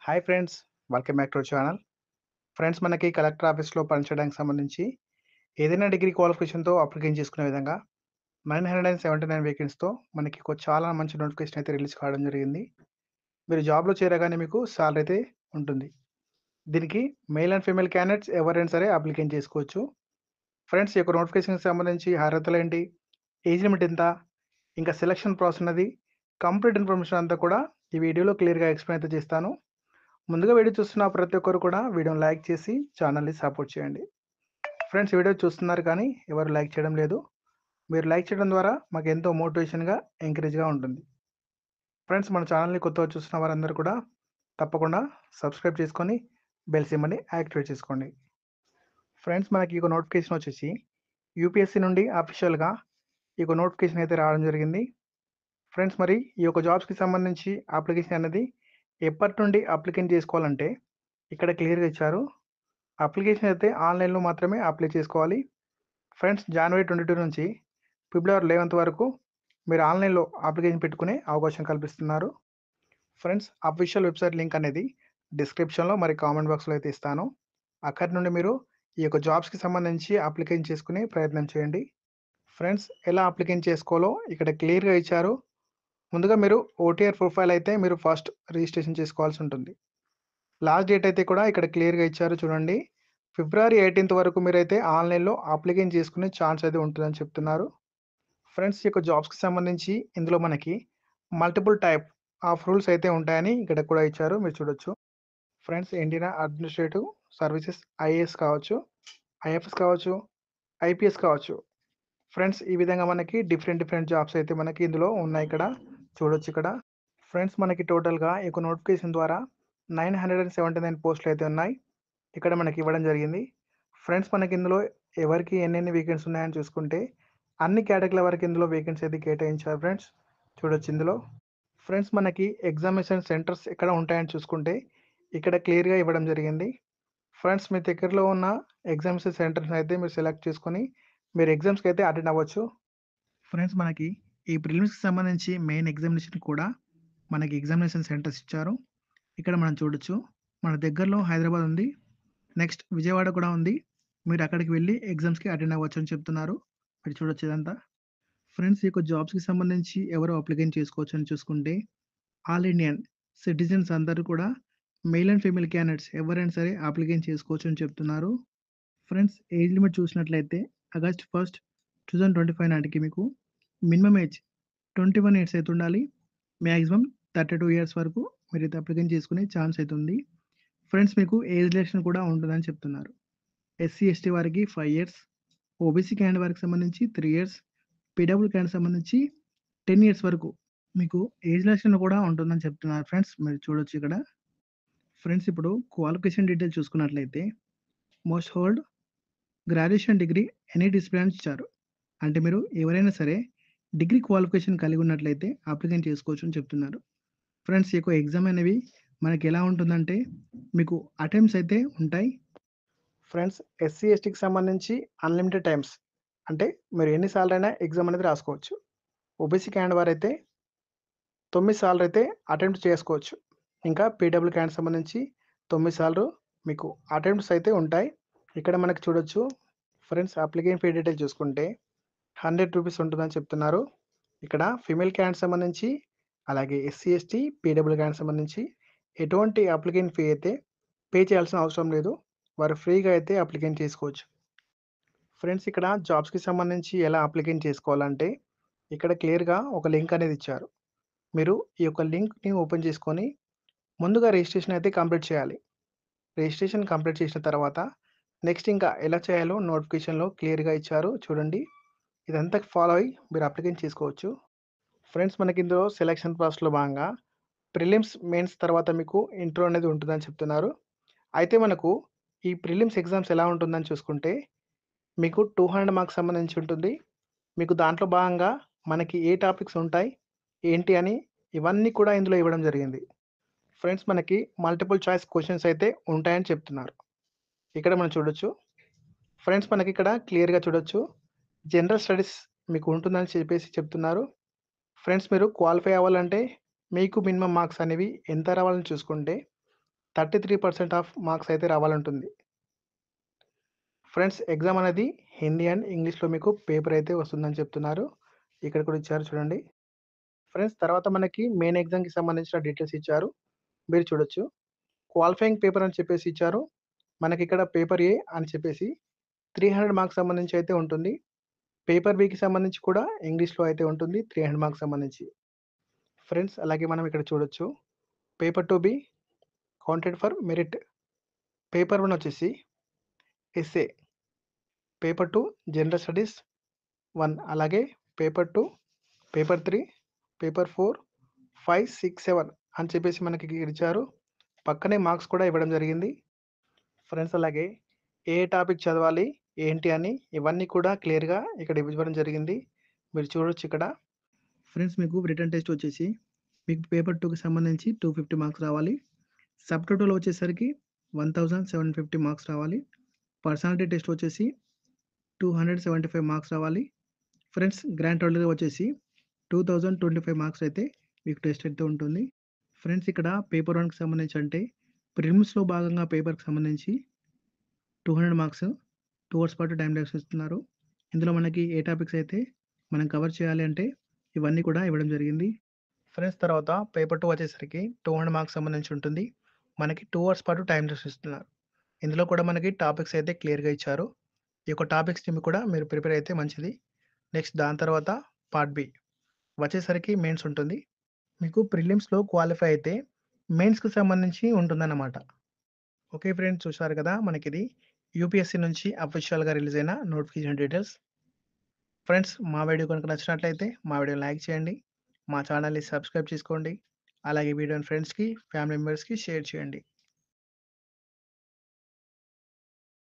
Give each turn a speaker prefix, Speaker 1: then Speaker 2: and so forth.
Speaker 1: Hi friends, welcome back to our channel. Friends, మనకి collector ఆఫీస్‌లో పనిచేయడానికి సంబంధించి ఏదైనా డిగ్రీ క్వాలిఫికేషన్‌తో అప్లికేషన్ చేసుకునే విధంగా 979 వేకెన్సీస్‌తో మనకి చాలా మంచి నోటిఫికేషన్ అయితే రిలీజ్ కావడం జరిగింది. మీరు జాబ్‌లో చేరగానే మీకు సాలరీ అయితే ఉంటుంది. దీనికి మేల్ అండ్ ఫీమేల్ క్యాండిడేట్స్ ఎవరైనా సరే అప్లికేషన్ చేసుకోవచ్చు. ఫ్రెండ్స్, ఈ యొక్క నోటిఫికేషన్‌కి సంబంధించి అర్హతలేంటి? ఏజ్ లిమిట్ ఎంత? ఇంకా సెలక్షన్ ప్రాసెస్ ఉన్నది. కంప్లీట్ ఇన్ఫర్మేషన్ అంతా కూడా ఈ వీడియోలో క్లియర్‌గా ఎక్స్‌ప్లెయిన్ అయితే చేస్తాను. ముందుగా వీడియో చూస్తున్న ప్రతి ఒక్కరు కూడా వీడియోని లైక్ చేసి ఛానల్‌ని సపోర్ట్ చేయండి. ఫ్రెండ్స్, వీడియో చూస్తున్నారు కానీ ఎవరు లైక్ చేయడం లేదు. మీరు లైక్ చేయడం ద్వారా మాకు ఎంతో మోటివేషన్‌గా, ఎంకరేజ్‌గా ఉంటుంది. ఫ్రెండ్స్, మన ఛానల్‌ని కొత్తగా చూస్తున్న వారందరూ కూడా తప్పకుండా సబ్స్క్రైబ్ చేసుకొని బెల్ సింబల్‌ని యాక్టివేట్ చేసుకోండి. ఫ్రెండ్స్, మనకి ఈ నోటిఫికేషన్ వచ్చేసి యూపీఎస్సీ నుండి అఫీషియల్‌గా ఈ నోటిఫికేషన్ అయితే రావడం జరిగింది. ఫ్రెండ్స్, మరి ఈ యొక్క జాబ్స్‌కి సంబంధించి అప్లికేషన్ అనేది ఎప్పటి నుండి అప్లికేషన్ చేసుకోవాలంటే ఇక్కడ క్లియర్‌గా ఇచ్చారు. అప్లికేషన్ అయితే ఆన్‌లైన్‌లో మాత్రమే అప్లై చేసుకోవాలి. ఫ్రెండ్స్, జనవరి 22 నుంచి ఫిబ్రవరి 11 వరకు మీరు ఆన్‌లైన్‌లో అప్లికేషన్ పెట్టుకునే అవకాశం కల్పిస్తున్నారు. ఫ్రెండ్స్, అఫీషియల్ వెబ్‌సైట్ లింక్ అనేది డిస్క్రిప్షన్‌లో మరి కామెంట్ బాక్స్‌లో అయితే ఇస్తాను. అక్కడి నుండి మీరు ఈ యొక్క జాబ్స్‌కి సంబంధించి అప్లికేషన్ చేసుకునే ప్రయత్నం చేయండి. ఫ్రెండ్స్, ఎలా అప్లికేషన్ చేసుకోవాలో ఇక్కడ క్లియర్‌గా ఇచ్చారు. ముందుగా మీరు ఓటీఆర్ ప్రొఫైల్ అయితే మీరు ఫస్ట్ రిజిస్ట్రేషన్ చేసుకోవాల్సి ఉంటుంది. లాస్ట్ డేట్ అయితే కూడా ఇక్కడ క్లియర్‌గా ఇచ్చారు చూడండి. ఫిబ్రవరి 18 వరకు మీరైతే ఆన్‌లైన్‌లో అప్లికేషన్ చేసుకునే ఛాన్స్ అయితే ఉంటుందని చెప్తున్నారు. ఫ్రెండ్స్, ఈ యొక్క జాబ్స్‌కి సంబంధించి ఇందులో మనకి మల్టిపుల్ టైప్ ఆఫ్ రూల్స్ అయితే ఉంటాయని ఇక్కడ కూడా ఇచ్చారు. మీరు చూడొచ్చు. Friends, Indian administrative services IAS కావచ్చు, ఐఎఫ్ఎస్ కావచ్చు, ఐపీఎస్ కావచ్చు. ఫ్రెండ్స్, ఈ విధంగా మనకి డిఫరెంట్ జాబ్స్ అయితే మనకి ఇందులో ఉన్నాయి ఇక్కడ. చూడొచ్చు ఇక్కడ. ఫ్రెండ్స్, మనకి టోటల్‌గా ఈ యొక్క నోటిఫికేషన్ ద్వారా 979 పోస్టులు అయితే ఉన్నాయి. ఇక్కడ మనకి ఇవ్వడం జరిగింది. ఫ్రెండ్స్, మనకి ఇందులో ఎవరికి ఎన్నెన్ని వేకెన్సీ ఉన్నాయని చూసుకుంటే అన్ని కేటగిరీల వరకు ఇందులో వేకెన్సీ అయితే కేటాయించారు ఫ్రెండ్స్. చూడొచ్చు ఇందులో. ఫ్రెండ్స్, మనకి ఎగ్జామినేషన్ సెంటర్స్ ఎక్కడ ఉంటాయని చూసుకుంటే ఇక్కడ క్లియర్‌గా ఇవ్వడం జరిగింది. ఫ్రెండ్స్, మీ దగ్గరలో ఉన్న ఎగ్జామినేషన్ సెంటర్స్‌ని అయితే మీరు సెలెక్ట్ చేసుకొని మీరు ఎగ్జామ్స్‌కి అయితే అటెండ్ అవ్వచ్చు. ఫ్రెండ్స్, మనకి ఈ ప్రిలిమ్స్‌కి సంబంధించి మెయిన్ ఎగ్జామినేషన్ కూడా మనకి ఎగ్జామినేషన్ సెంటర్స్ ఇచ్చారు. ఇక్కడ మనం చూడొచ్చు. మన దగ్గరలో హైదరాబాద్ ఉంది. నెక్స్ట్ విజయవాడ కూడా ఉంది. మీరు అక్కడికి వెళ్లి ఎగ్జామ్స్‌కి అటెండ్ అవ్వచ్చని చెప్తున్నారు. మీరు చూడొచ్చు ఇదంతా. ఫ్రెండ్స్, ఈ యొక్క జాబ్స్‌కి సంబంధించి ఎవరు అప్లికేషన్ చేసుకోవచ్చని చూసుకుంటే ఆల్ ఇండియన్ సిటిజన్స్ అందరూ కూడా మేల్ అండ్ ఫీమేల్ క్యాండిడేట్స్ ఎవరైనా సరే అప్లికేషన్ చేసుకోవచ్చని చెప్తున్నారు. ఫ్రెండ్స్, ఏజ్ లిమిట్ చూసినట్లయితే ఆగస్ట్ 1, 2025 నాటికి మీకు మినిమమ్ ఏజ్ 21 ఇయర్స్ అయితే ఉండాలి. మాక్సిమం 32 ఇయర్స్ వరకు మీరైతే అప్లికేషన్ చేసుకునే ఛాన్స్ అయితే ఉంది. ఫ్రెండ్స్, మీకు ఏజ్ రిలాక్సేషన్ కూడా ఉంటుందని చెప్తున్నారు. ఎస్సీ, ఎస్టీ వారికి 5 ఇయర్స్, ఓబీసీ క్యాండిడేట్ వారికి సంబంధించి 3 ఇయర్స్, పీడబ్ల్యూ క్యాండిడేట్ సంబంధించి 10 ఇయర్స్ వరకు మీకు ఏజ్ రిలాక్సేషన్ కూడా ఉంటుందని చెప్తున్నారు ఫ్రెండ్స్. మీరు చూడొచ్చు ఇక్కడ. ఫ్రెండ్స్, ఇప్పుడు క్వాలిఫికేషన్ డీటెయిల్స్ చూసుకున్నట్లయితే most hold graduation degree any discipline ఇచ్చారు. అంటే మీరు ఎవరైనా సరే డిగ్రీ క్వాలిఫికేషన్ కలిగి ఉన్నట్లయితే అప్లికేషన్ చేసుకోవచ్చు అని చెప్తున్నారు. ఫ్రెండ్స్, ఈ యొక్క ఎగ్జామ్ అనేవి మనకి ఎలా ఉంటుందంటే మీకు అటెంప్ట్స్ అయితే ఉంటాయి. ఫ్రెండ్స్, ఎస్సీ, ఎస్టీకి సంబంధించి అన్‌లిమిటెడ్ టైమ్స్. అంటే మీరు ఎన్ని సార్లైనా ఎగ్జామ్ అనేది రాసుకోవచ్చు. ఓబీసీ క్యాండిడేట్ వారైతే 9 సార్లు అయితే అటెంప్ట్ చేసుకోవచ్చు. ఇంకా పీడబ్ల్యూ క్యాండిడేట్ సంబంధించి 9 సార్లు మీకు అటెంప్ట్స్ అయితే ఉంటాయి. ఇక్కడ మనకి చూడొచ్చు. ఫ్రెండ్స్, అప్లికేషన్ ఫీ డీటెయిల్స్ చూసుకుంటే రూ. 100 ఉంటుందని చెప్తున్నారు. ఇక్కడ ఫీమేల్ క్యాండిడేట్ సంబంధించి అలాగే ఎస్సీ, ఎస్టీ, పీడబ్ల్యూ క్యాండిడేట్ సంబంధించి ఎటువంటి అప్లికేషన్ ఫీ అయితే పే చేయాల్సిన అవసరం లేదు. వారు ఫ్రీగా అయితే అప్లికేషన్ చేసుకోవచ్చు. ఫ్రెండ్స్, ఇక్కడ జాబ్స్‌కి సంబంధించి ఎలా అప్లికేషన్ చేసుకోవాలంటే ఇక్కడ క్లియర్‌గా ఒక లింక్ అనేది ఇచ్చారు. మీరు ఈ యొక్క లింక్‌ని ఓపెన్ చేసుకొని ముందుగా రిజిస్ట్రేషన్ అయితే కంప్లీట్ చేయాలి. రిజిస్ట్రేషన్ కంప్లీట్ చేసిన తర్వాత నెక్స్ట్ ఇంకా ఎలా చేయాలో నోటిఫికేషన్‌లో క్లియర్‌గా ఇచ్చారు చూడండి. ఇదంతా ఫాలో అయ్యి మీరు అప్లికేషన్ చేసుకోవచ్చు. ఫ్రెండ్స్, మనకి ఇందులో సెలక్షన్ ప్రాసెస్‌లో భాగంగా ప్రిలిమ్స్, మెయిన్స్ తర్వాత మీకు ఇంటర్వ్యూ అనేది ఉంటుందని చెప్తున్నారు. అయితే మనకు ఈ ప్రిలిమ్స్ ఎగ్జామ్స్ ఎలా ఉంటుందని చూసుకుంటే మీకు 200 మార్క్స్ సంబంధించి ఉంటుంది. మీకు దాంట్లో భాగంగా మనకి ఏ టాపిక్స్ ఉంటాయి, ఏంటి అని ఇవన్నీ కూడా ఇందులో ఇవ్వడం జరిగింది. ఫ్రెండ్స్, మనకి మల్టిపుల్ చాయిస్ క్వెషన్స్ అయితే ఉంటాయని చెప్తున్నారు. ఇక్కడ మనం చూడొచ్చు. ఫ్రెండ్స్, మనకి ఇక్కడ క్లియర్‌గా చూడొచ్చు. జనరల్ స్టడీస్ మీకు ఉంటుందని చెప్పేసి చెప్తున్నారు. ఫ్రెండ్స్, మీరు క్వాలిఫై అవ్వాలంటే మీకు మినిమమ్ మార్క్స్ అనేవి ఎంత రావాలని చూసుకుంటే 33% ఆఫ్ మార్క్స్ అయితే రావాలంటుంది. ఫ్రెండ్స్ ఎగ్జామ్ అనేది హిందీ అండ్ ఇంగ్లీష్‌లో మీకు పేపర్ అయితే వస్తుందని చెప్తున్నారు. ఇక్కడ కూడా ఇచ్చారు చూడండి. ఫ్రెండ్స్ తర్వాత మనకి మెయిన్ ఎగ్జామ్‌కి సంబంధించిన డీటెయిల్స్ ఇచ్చారు. మీరు చూడొచ్చు. క్వాలిఫైయింగ్ పేపర్ అని చెప్పేసి ఇచ్చారు. మనకిక్కడ పేపర్ ఏ అని చెప్పేసి 300 మార్క్స్ సంబంధించి అయితే ఉంటుంది. పేపర్ బికి సంబంధించి కూడా ఇంగ్లీష్‌లో అయితే ఉంటుంది 300 మార్క్స్ సంబంధించి. ఫ్రెండ్స్ అలాగే మనం ఇక్కడ చూడొచ్చు. Paper 2 be counted for merit. Paper 1 వచ్చేసి ఎస్సే. పేపర్ 2 జనరల్ స్టడీస్ 1 అలాగే పేపర్ 2, పేపర్ 3, పేపర్ 4, 5, 6, 7 అని చెప్పేసి మనకి ఇక్కడ ఇచ్చారు. పక్కనే మార్క్స్ కూడా ఇవ్వడం జరిగింది. ఫ్రెండ్స్ అలాగే ఏ టాపిక్ చదవాలి, ఏంటి అని ఇవన్నీ కూడా క్లియర్‌గా ఇక్కడ ఇవ్వడం జరిగింది. మీరు చూడొచ్చు ఇక్కడ. ఫ్రెండ్స్ మీకు రిటన్ టెస్ట్ వచ్చేసి మీకు పేపర్ 2కి సంబంధించి 250 మార్క్స్ రావాలి. సబ్‌టోటల్ వచ్చేసరికి 1750 మార్క్స్ రావాలి. పర్సనాలిటీ టెస్ట్ వచ్చేసి 275 మార్క్స్ రావాలి. ఫ్రెండ్స్ గ్రాండ్ టోటల్‌గా వచ్చేసి 2025 మార్క్స్ అయితే మీకు టెస్ట్ అయితే ఉంటుంది. ఫ్రెండ్స్ ఇక్కడ పేపర్ 1కి సంబంధించి అంటే ప్రిలిమ్స్‌లో భాగంగా పేపర్‌కి సంబంధించి 200 మార్క్స్ 2 అవర్స్ పాటు టైమ్ లెస్ ఇస్తున్నారు. ఇందులో మనకి ఏ టాపిక్స్ అయితే మనం కవర్ చేయాలి అంటే ఇవన్నీ కూడా ఇవ్వడం జరిగింది. ఫ్రెండ్స్ తర్వాత పేపర్ 2 వచ్చేసరికి 200 మార్క్స్ సంబంధించి ఉంటుంది. మనకి 2 అవర్స్ పాటు టైమ్ లెస్ ఇస్తున్నారు. ఇందులో కూడా మనకి టాపిక్స్ అయితే క్లియర్‌గా ఇచ్చారు. ఈ యొక్క టాపిక్స్‌ని కూడా మీరు ప్రిపేర్ అయితే మంచిది. నెక్స్ట్ దాని తర్వాత పార్ట్ బి వచ్చేసరికి మెయిన్స్ ఉంటుంది. మీకు ప్రిలిమ్స్‌లో క్వాలిఫై అయితే మెయిన్స్‌కి సంబంధించి ఉంటుందన్నమాట. ఓకే ఫ్రెండ్స్ చూసారు కదా! మనకిది యూపీఎస్సీ నుంచి అఫీషియల్‌గా రిలీజ్ అయిన నోటిఫికేషన్ డీటెయిల్స్. ఫ్రెండ్స్ మా వీడియో కనుక నచ్చినట్లయితే మా వీడియోని లైక్ చేయండి. మా ఛానల్‌ని సబ్స్క్రైబ్ చేసుకోండి. అలాగే వీడియోని ఫ్రెండ్స్‌కి, ఫ్యామిలీ మెంబర్స్‌కి షేర్ చేయండి.